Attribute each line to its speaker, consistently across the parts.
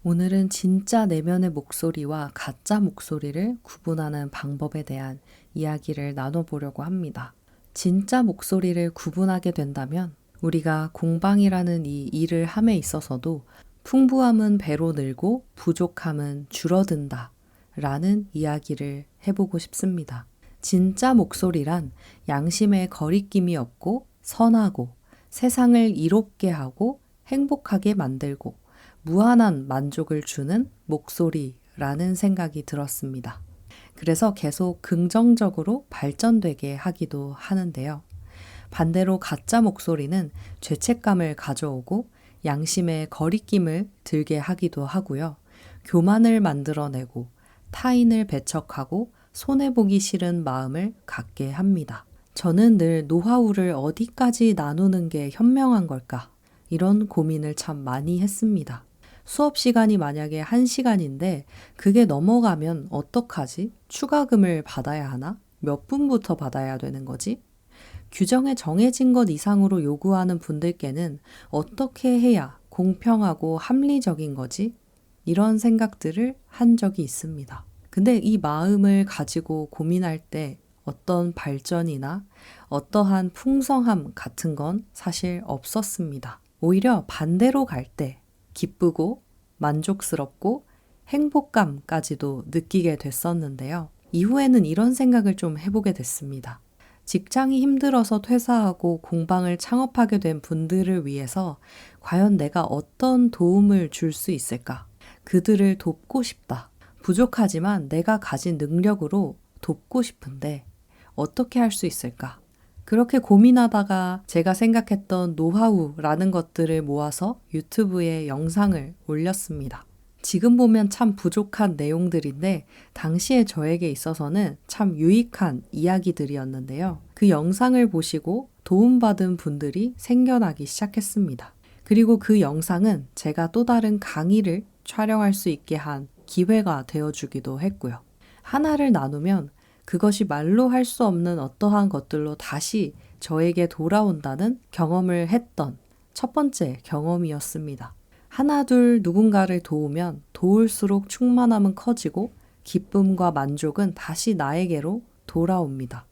Speaker 1: 오늘은 진짜 내면의 목소리와 가짜 목소리를 구분하는 방법에 대한 이야기를 나눠보려고 합니다. 진짜 목소리를 구분하게 된다면 우리가 공방이라는 이 일을 함에 있어서도 풍부함은 배로 늘고 부족함은 줄어든다 라는 이야기를 해보고 싶습니다. 진짜 목소리란 양심에 거리낌이 없고 선하고 세상을 이롭게 하고 행복하게 만들고 무한한 만족을 주는 목소리라는 생각이 들었습니다. 그래서 계속 긍정적으로 발전되게 하기도 하는데요. 반대로 가짜 목소리는 죄책감을 가져오고 양심의 거리낌을 들게 하기도 하고요. 교만을 만들어내고 타인을 배척하고 손해보기 싫은 마음을 갖게 합니다. 저는 늘 노하우를 어디까지 나누는 게 현명한 걸까? 이런 고민을 참 많이 했습니다. 수업 시간이 만약에 1시간인데 그게 넘어가면 어떡하지? 추가금을 받아야 하나? 몇 분부터 받아야 되는 거지? 규정에 정해진 것 이상으로 요구하는 분들께는 어떻게 해야 공평하고 합리적인 거지? 이런 생각들을 한 적이 있습니다. 근데 이 마음을 가지고 고민할 때 어떤 발전이나 어떠한 풍성함 같은 건 사실 없었습니다. 오히려 반대로 갈 때 기쁘고 만족스럽고 행복감까지도 느끼게 됐었는데요. 이후에는 이런 생각을 좀 해보게 됐습니다. 직장이 힘들어서 퇴사하고 공방을 창업하게 된 분들을 위해서 과연 내가 어떤 도움을 줄 수 있을까? 그들을 돕고 싶다. 부족하지만 내가 가진 능력으로 돕고 싶은데 어떻게 할 수 있을까? 그렇게 고민하다가 제가 생각했던 노하우라는 것들을 모아서 유튜브에 영상을 올렸습니다. 지금 보면 참 부족한 내용들인데 당시에 저에게 있어서는 참 유익한 이야기들이었는데요. 그 영상을 보시고 도움받은 분들이 생겨나기 시작했습니다. 그리고 그 영상은 제가 또 다른 강의를 촬영할 수 있게 한 기회가 되어주기도 했고요. 하나를 나누면 그것이 말로 할 수 없는 어떠한 것들로 다시 저에게 돌아온다는 경험을 했던 첫 번째 경험이었습니다. 하나 둘 누군가를 도우면 도울수록 충만함은 커지고 기쁨과 만족은 다시 나에게로 돌아옵니다.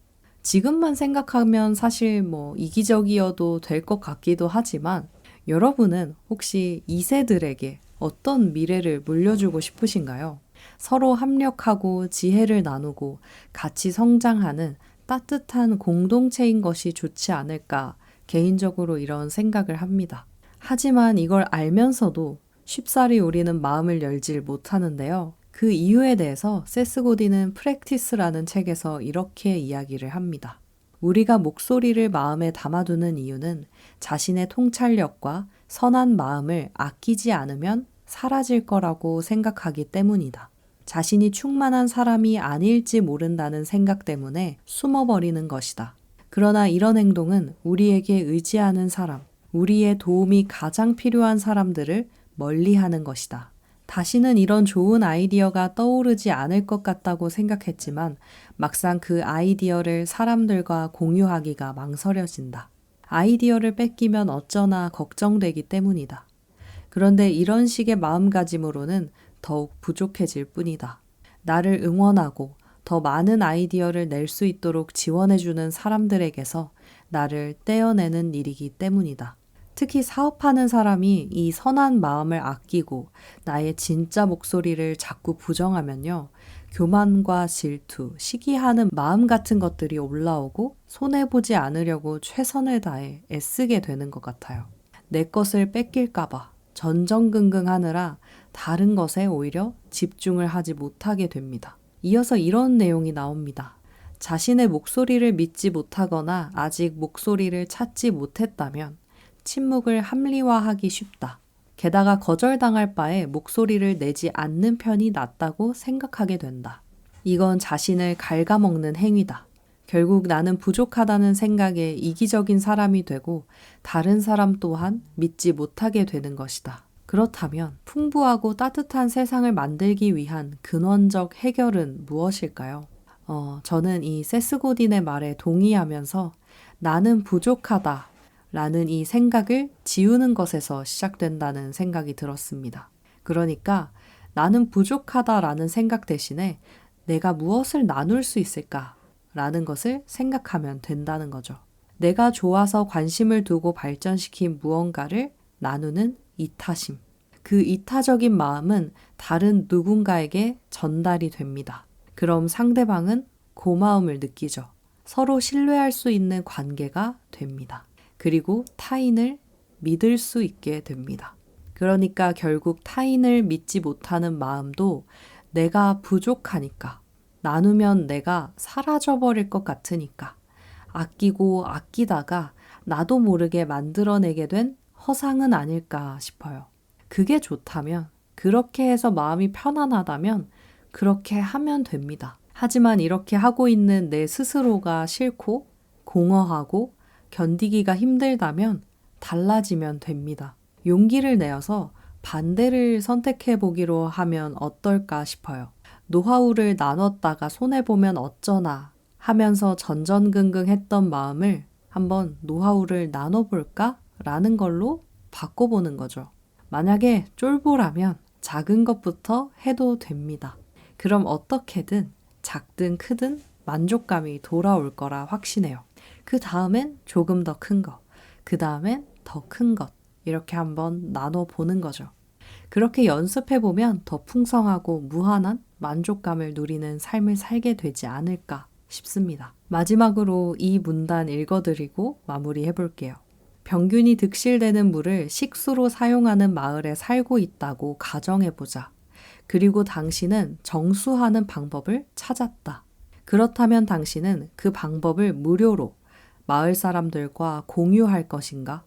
Speaker 1: 지금만 생각하면 사실 이기적이어도 될 것 같기도 하지만 여러분은 혹시 2세들에게 어떤 미래를 물려주고 싶으신가요? 서로 합력하고 지혜를 나누고 같이 성장하는 따뜻한 공동체인 것이 좋지 않을까 개인적으로 이런 생각을 합니다. 하지만 이걸 알면서도 쉽사리 우리는 마음을 열질 못하는데요. 그 이유에 대해서 세스 고딘은 프랙티스라는 책에서 이렇게 이야기를 합니다. 우리가 목소리를 마음에 담아두는 이유는 자신의 통찰력과 선한 마음을 아끼지 않으면 사라질 거라고 생각하기 때문이다. 자신이 충만한 사람이 아닐지 모른다는 생각 때문에 숨어버리는 것이다. 그러나 이런 행동은 우리에게 의지하는 사람, 우리의 도움이 가장 필요한 사람들을 멀리하는 것이다. 다시는 이런 좋은 아이디어가 떠오르지 않을 것 같다고 생각했지만 막상 그 아이디어를 사람들과 공유하기가 망설여진다. 아이디어를 뺏기면 어쩌나 걱정되기 때문이다. 그런데 이런 식의 마음가짐으로는 더욱 부족해질 뿐이다. 나를 응원하고 더 많은 아이디어를 낼 수 있도록 지원해주는 사람들에게서 나를 떼어내는 일이기 때문이다. 특히 사업하는 사람이 이 선한 마음을 아끼고 나의 진짜 목소리를 자꾸 부정하면요. 교만과 질투, 시기하는 마음 같은 것들이 올라오고 손해보지 않으려고 최선을 다해 애쓰게 되는 것 같아요. 내 것을 뺏길까봐 전전긍긍하느라 다른 것에 오히려 집중을 하지 못하게 됩니다. 이어서 이런 내용이 나옵니다. 자신의 목소리를 믿지 못하거나 아직 목소리를 찾지 못했다면 침묵을 합리화하기 쉽다. 게다가 거절당할 바에 목소리를 내지 않는 편이 낫다고 생각하게 된다. 이건 자신을 갉아먹는 행위다. 결국 나는 부족하다는 생각에 이기적인 사람이 되고 다른 사람 또한 믿지 못하게 되는 것이다. 그렇다면 풍부하고 따뜻한 세상을 만들기 위한 근원적 해결은 무엇일까요? 저는 이 세스 고딘의 말에 동의하면서 나는 부족하다 라는 이 생각을 지우는 것에서 시작된다는 생각이 들었습니다. 그러니까 나는 부족하다라는 생각 대신에 내가 무엇을 나눌 수 있을까라는 것을 생각하면 된다는 거죠. 내가 좋아서 관심을 두고 발전시킨 무언가를 나누는 이타심. 그 이타적인 마음은 다른 누군가에게 전달이 됩니다. 그럼 상대방은 고마움을 느끼죠. 서로 신뢰할 수 있는 관계가 됩니다. 그리고 타인을 믿을 수 있게 됩니다. 그러니까 결국 타인을 믿지 못하는 마음도 내가 부족하니까, 나누면 내가 사라져버릴 것 같으니까, 아끼고 아끼다가 나도 모르게 만들어내게 된 허상은 아닐까 싶어요. 그게 좋다면, 그렇게 해서 마음이 편안하다면 그렇게 하면 됩니다. 하지만 이렇게 하고 있는 내 스스로가 싫고 공허하고 견디기가 힘들다면 달라지면 됩니다. 용기를 내어서 반대를 선택해 보기로 하면 어떨까 싶어요. 노하우를 나눴다가 손해보면 어쩌나 하면서 전전긍긍했던 마음을 한번 노하우를 나눠볼까? 라는 걸로 바꿔보는 거죠. 만약에 쫄보라면 작은 것부터 해도 됩니다. 그럼 어떻게든 작든 크든 만족감이 돌아올 거라 확신해요. 그 다음엔 조금 더 큰 것, 그 다음엔 더 큰 것, 이렇게 한번 나눠보는 거죠. 그렇게 연습해보면 더 풍성하고 무한한 만족감을 누리는 삶을 살게 되지 않을까 싶습니다. 마지막으로 이 문단 읽어드리고 마무리해볼게요. 병균이 득실되는 물을 식수로 사용하는 마을에 살고 있다고 가정해보자. 그리고 당신은 정수하는 방법을 찾았다. 그렇다면 당신은 그 방법을 무료로 마을 사람들과 공유할 것인가?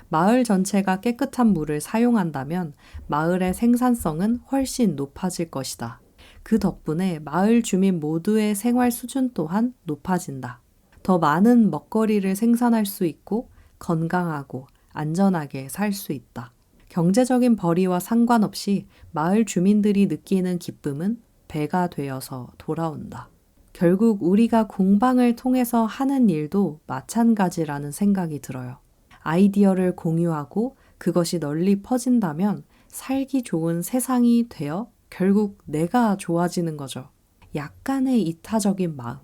Speaker 1: 마을 전체가 깨끗한 물을 사용한다면 마을의 생산성은 훨씬 높아질 것이다. 그 덕분에 마을 주민 모두의 생활 수준 또한 높아진다. 더 많은 먹거리를 생산할 수 있고 건강하고 안전하게 살 수 있다. 경제적인 벌이와 상관없이 마을 주민들이 느끼는 기쁨은 배가 되어서 돌아온다. 결국 우리가 공방을 통해서 하는 일도 마찬가지라는 생각이 들어요. 아이디어를 공유하고 그것이 널리 퍼진다면 살기 좋은 세상이 되어 결국 내가 좋아지는 거죠. 약간의 이타적인 마음,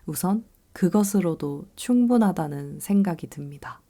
Speaker 1: 우선 그것으로도 충분하다는 생각이 듭니다.